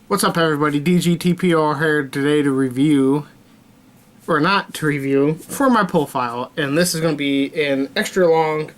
What's up, everybody? Dgtpor here today to review, or not to review, for my pull file. And this is going to be an extra long,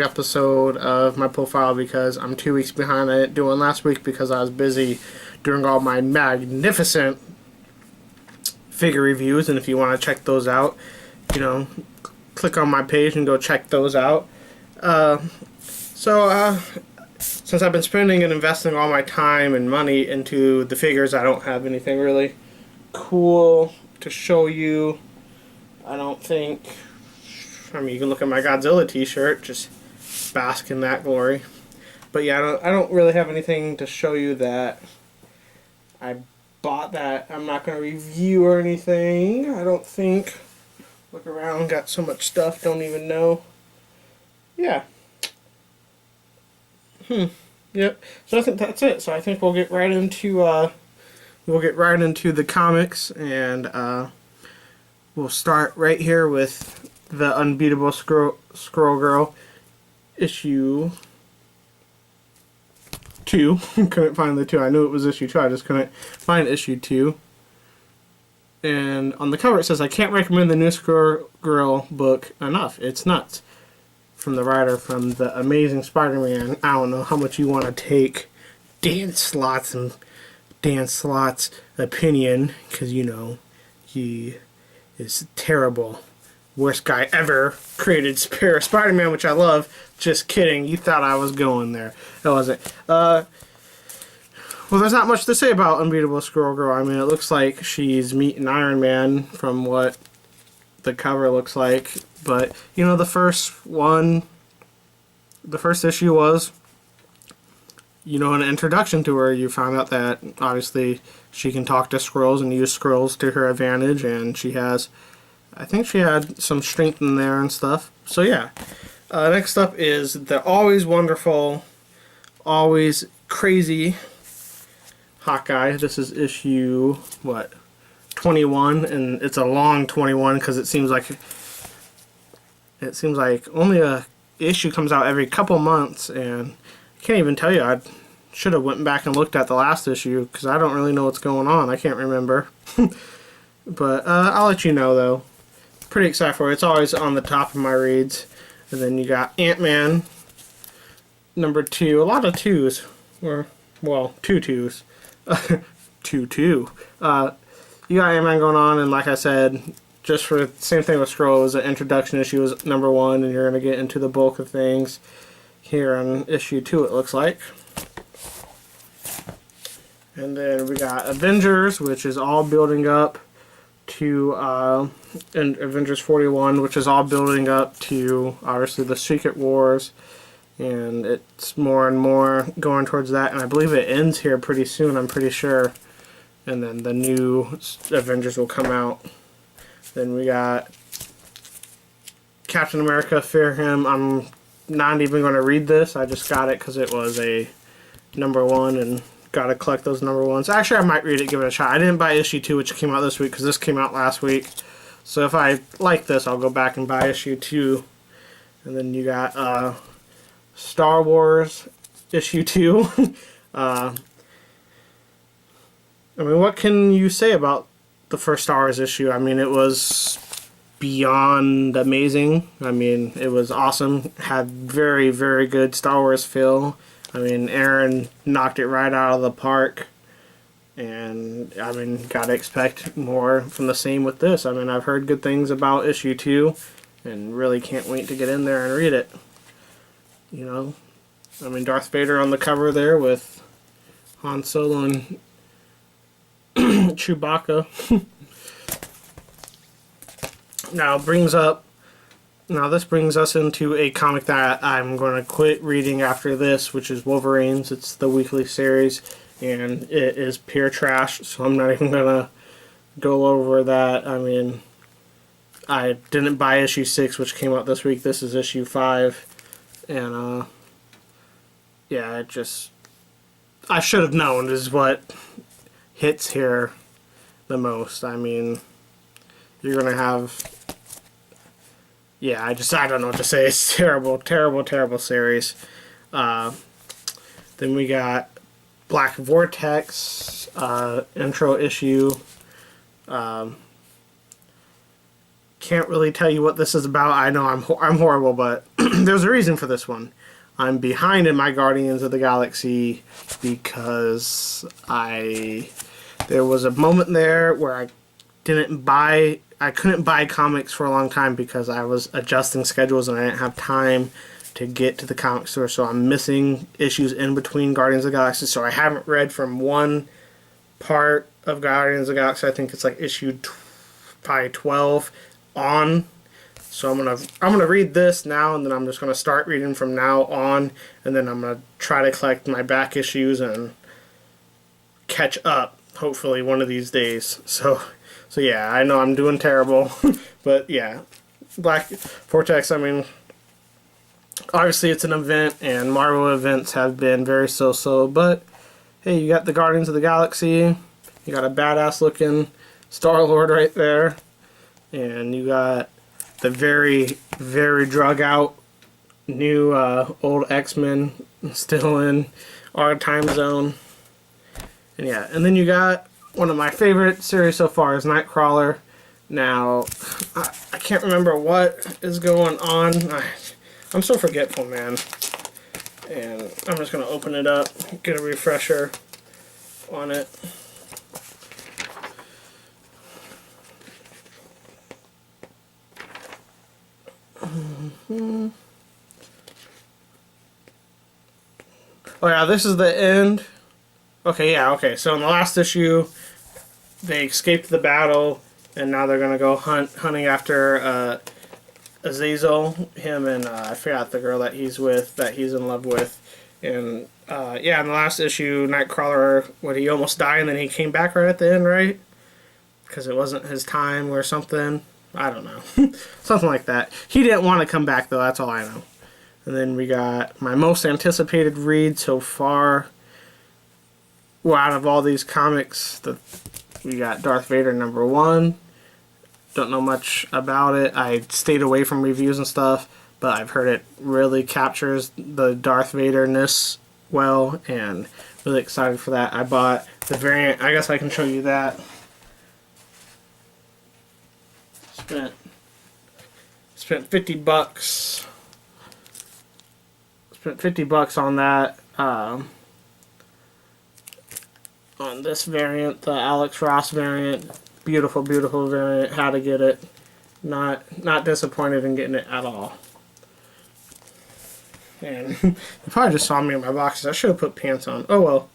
episode of my pull file because I'm 2 weeks behind it doing last week because I was busy doing all my magnificent figure reviews. And if you want to check those out, click on my page and go check those out. Since I've been spending and investing all my time and money into the figures, I don't have anything really cool to show you. I don't think. I mean, you can look at my Godzilla t-shirt, just bask in that glory. But yeah, I don't really have anything to show you that I bought that I'm not going to review or anything. I don't think. Look around, got so much stuff, don't even know. Yeah. Yep. So I think that's it. So I think we'll get right into the comics, and we'll start right here with the Unbeatable Squirrel Girl issue 2. Couldn't find the 2. I knew it was issue 2. I just couldn't find issue 2. And on the cover it says, "I can't recommend the new Squirrel Girl book enough. It's nuts." From the writer from the Amazing Spider-Man. I don't know how much you want to take Dan Slott's opinion, because he is terrible. Worst guy ever created Spider-Man, which I love. Just kidding. You thought I was going there. That wasn't. Well, there's not much to say about Unbeatable Squirrel Girl. I mean, it looks like she's meeting Iron Man from what the cover looks like. But, the first issue was, an introduction to her. You found out that, obviously, she can talk to squirrels and use squirrels to her advantage, and I think she had some strength in there and stuff. So, yeah. Next up is the always wonderful, always crazy Hawkeye. This is issue, 21, and it's a long 21 because it seems like only a issue comes out every couple months, and I can't even tell you. I should have went back and looked at the last issue because I don't really know what's going on. I can't remember. But I'll let you know, though. Pretty excited for it. It's always on the top of my reads. And then you got Ant-Man number 2. A lot of 2s. Or, well, 2 2s. 2 2. You got Ant-Man going on, and like I said, just for the same thing with Skrull, it was an introduction issue, was number 1, and you're going to get into the bulk of things here on issue 2, it looks like. And then we got Avengers, which is all building up to, and Avengers 41, which is all building up to, obviously, the Secret Wars, and it's more and more going towards that, and I believe it ends here pretty soon, I'm pretty sure. And then the new Avengers will come out. Then we got Captain America, Fear Him. I'm not even going to read this. I just got it because it was a number 1 and got to collect those number 1s. Actually, I might read it, give it a shot. I didn't buy issue 2, which came out this week, because this came out last week. So if I like this, I'll go back and buy issue 2. And then you got Star Wars issue 2. I mean, what can you say about the first Star Wars issue? I mean, it was beyond amazing. I mean, it was awesome. Had very, very good Star Wars feel. I mean, Aaron knocked it right out of the park. And, I mean, gotta expect more from the same with this. I mean, I've heard good things about issue 2, and really can't wait to get in there and read it. I mean, Darth Vader on the cover there with Han Solo and Chewbacca. Now this brings us into a comic that I'm going to quit reading after this, which is Wolverines. It's the weekly series, and it is pure trash, so I'm not even going to go over that. I mean, I didn't buy issue 6, which came out this week. This is issue 5, and yeah, I should have known is what hits here the most. I mean, you're gonna have, yeah, I don't know what to say. It's terrible, terrible, terrible series. Then we got Black Vortex intro issue. Can't really tell you what this is about. I know I'm horrible, but there's a reason for this one. I'm behind in my Guardians of the Galaxy because there was a moment there where I couldn't buy comics for a long time because I was adjusting schedules and I didn't have time to get to the comic store, so I'm missing issues in between Guardians of the Galaxy, so I haven't read from one part of Guardians of the Galaxy. I think it's like issue probably 12 on. So I'm gonna read this now, and then I'm just gonna start reading from now on, and then I'm gonna try to collect my back issues and catch up, hopefully one of these days. So yeah, I know I'm doing terrible, but yeah, Black Vortex. I mean, obviously it's an event, and Marvel events have been very so-so. But hey, you got the Guardians of the Galaxy. You got a badass looking Star-Lord right there, and you got the very, very drug out new old X-Men still in our time zone. And yeah, and then you got one of my favorite series so far is Nightcrawler. Now, I can't remember what is going on. I'm so forgetful, man. And I'm just going to open it up, get a refresher on it. Oh yeah, this is the end. Okay, yeah, okay. So in the last issue, they escaped the battle, and now they're gonna go hunting after Azazel. Him and I forgot the girl that he's with, that he's in love with. And yeah, in the last issue, Nightcrawler, he almost died, and then he came back right at the end, right? Because it wasn't his time or something. I don't know. Something like that. He didn't want to come back, though. That's all I know. And then we got my most anticipated read so far. Well, out of all these comics, we got Darth Vader #1. Don't know much about it. I stayed away from reviews and stuff, but I've heard it really captures the Darth Vader-ness well, and really excited for that. I bought the variant. I guess I can show you that. Spent $50. Spent $50 on that. On this variant, the Alex Ross variant. Beautiful, beautiful variant. How to get it. Not disappointed in getting it at all. And you probably just saw me in my boxes. I should have put pants on. Oh well.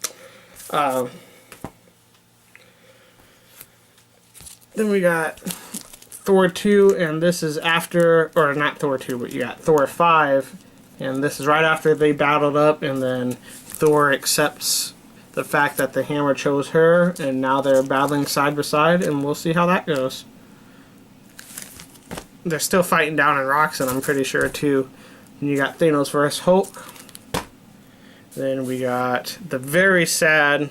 Then we got Thor 2, and this is after, or not Thor 2, but you got Thor 5, and this is right after they battled up, and then Thor accepts the fact that the hammer chose her, and now they're battling side by side, and we'll see how that goes. They're still fighting down in Roxxon, I'm pretty sure, too. And you got Thanos vs. Hulk. Then we got the very sad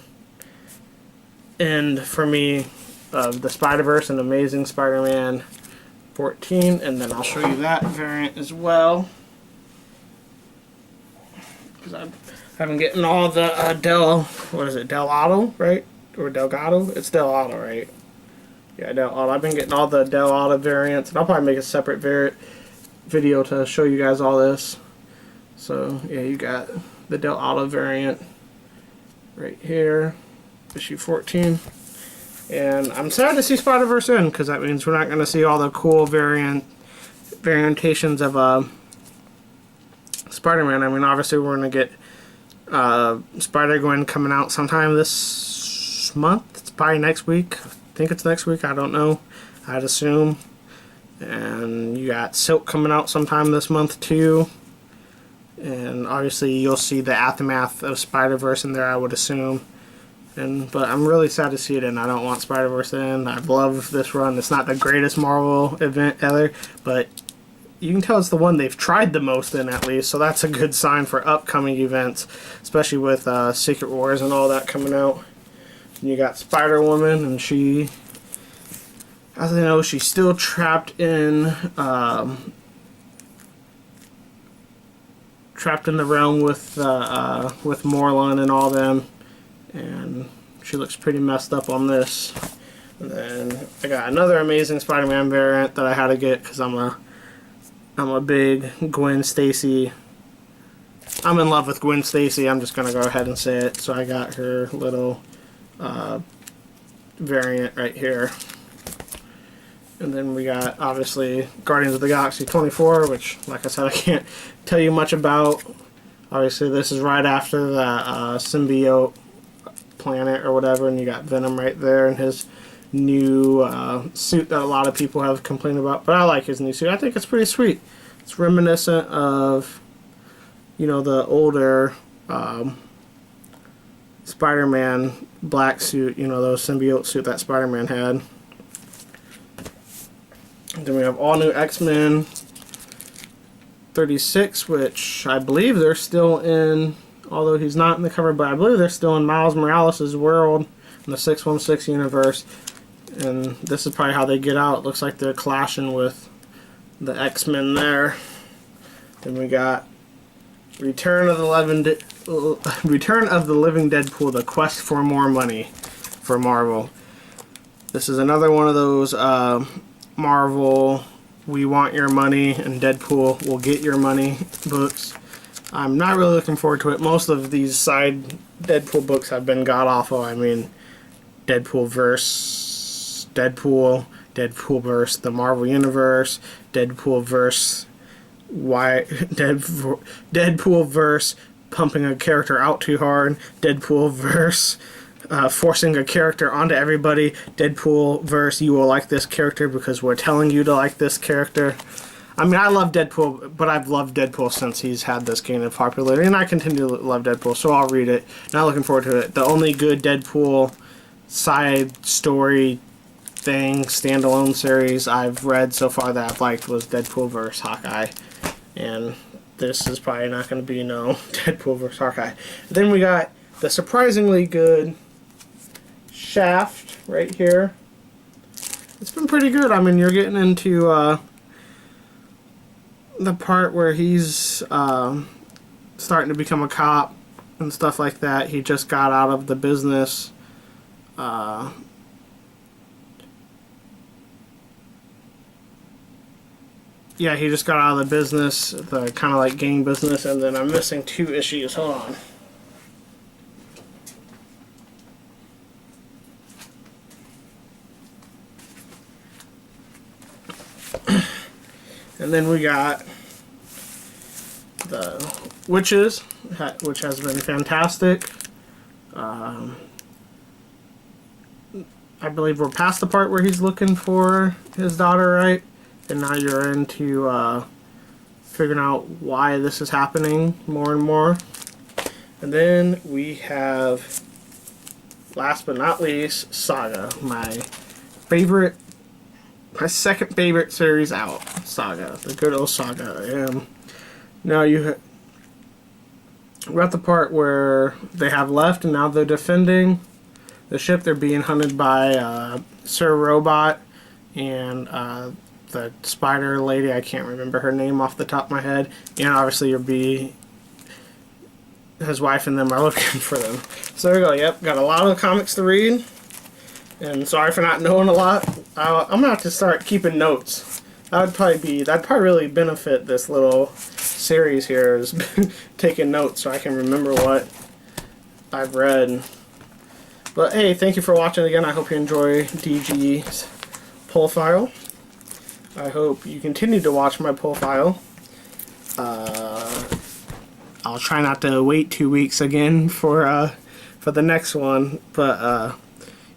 end for me of the Spider-Verse and Amazing Spider-Man 14, and then I'll show you that variant as well, because I've been getting all the Del Auto, right? Or Delgado? It's Del Auto, right? Yeah, Del Auto. I've been getting all the Del Auto variants, and I'll probably make a separate video to show you guys all this. So yeah, you got the Del Auto variant right here, issue 14. And I'm sad to see Spider-Verse in, because that means we're not going to see all the cool variations of Spider-Man. I mean, obviously we're going to get Spider-Gwen coming out sometime this month. It's probably next week. I think it's next week. I don't know. I'd assume. And you got Silk coming out sometime this month too. And obviously you'll see the aftermath of Spider-Verse in there, I would assume. But I'm really sad to see it in. I don't want Spider-Verse in. I love this run. It's not the greatest Marvel event ever, but you can tell it's the one they've tried the most in, at least. So that's a good sign for upcoming events, especially with Secret Wars and all that coming out. And you got Spider-Woman, and she, as I know, she's still trapped in the realm with Morlun and all them. and she looks pretty messed up on this. And then I got another Amazing Spider-Man variant that I had to get because I'm a big Gwen Stacy. I'm in love with Gwen Stacy. I'm just gonna go ahead and say it. So I got her little variant right here. And then we got, obviously, Guardians of the Galaxy 24, which, like I said, I can't tell you much about. Obviously, this is right after that symbiote planet or whatever, and you got Venom right there in his new suit that a lot of people have complained about. But I like his new suit. I think it's pretty sweet. It's reminiscent of, you know, the older Spider-Man black suit, you know, those symbiote suit that Spider-Man had. Then we have all new X-Men 36, which I believe they're still in, although he's not in the cover, but I believe they're still in Miles Morales' world in the 616 universe. And this is probably how they get out. It looks like they're clashing with the X-Men there. Then we got Return of the Living Deadpool, The Quest for More Money for Marvel. This is another one of those Marvel, we want your money, and Deadpool will get your money books. I'm not really looking forward to it. Most of these side Deadpool books have been god-awful. I mean, Deadpool verse Deadpool, Deadpool verse the Marvel Universe, Deadpool verse Deadpool verse pumping a character out too hard, Deadpool verse forcing a character onto everybody, Deadpool verse you will like this character because we're telling you to like this character. I mean, I love Deadpool, but I've loved Deadpool since he's had this gain of popularity, and I continue to love Deadpool, so I'll read it. Not looking forward to it. The only good Deadpool side story thing, standalone series I've read so far that I've liked was Deadpool vs. Hawkeye, and this is probably not going to be no Deadpool vs. Hawkeye. Then we got the surprisingly good Shaft right here. It's been pretty good. I mean, you're getting into the part where he's starting to become a cop and stuff like that. He just got out of the business. Yeah, he just got out of the business, the kind of like gang business, and then I'm missing 2 issues. Hold on. And then we got the Witches, which has been fantastic. I believe we're past the part where he's looking for his daughter, right? And now you're into figuring out why this is happening more and more. And then we have, last but not least, Saga, my second favorite series out. Saga, the good old Saga. And now we're at the part where they have left, and now they're defending the ship. They're being hunted by Sir Robot and the spider lady. I can't remember her name off the top of my head. And obviously his wife and them are looking for them. So there we go. Yep, got a lot of comics to read. And sorry for not knowing a lot. I'm gonna have to start keeping notes. That'd probably really benefit this little series here, is taking notes so I can remember what I've read. But hey, thank you for watching again. I hope you enjoy DG's pull file. I hope you continue to watch my pull file. I'll try not to wait 2 weeks again for the next one, but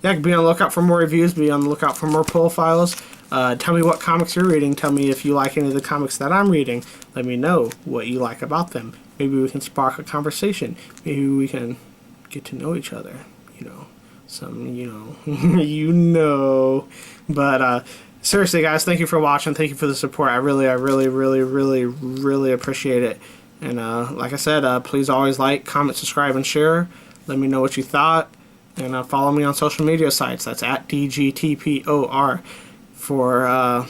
yeah, be on the lookout for more reviews, be on the lookout for more pull files. Tell me what comics you're reading. Tell me if you like any of the comics that I'm reading. Let me know what you like about them. Maybe we can spark a conversation. Maybe we can get to know each other. But seriously, guys, thank you for watching. Thank you for the support. I really appreciate it. And like I said, please always like, comment, subscribe, and share. Let me know what you thought. And follow me on social media sites. That's at Dgtpor for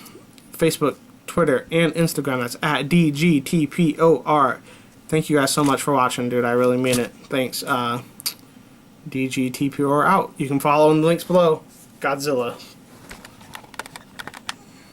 Facebook, Twitter, and Instagram. That's at Dgtpor. Thank you guys so much for watching, dude. I really mean it. Thanks. Dgtpor out. You can follow in the links below. Godzilla.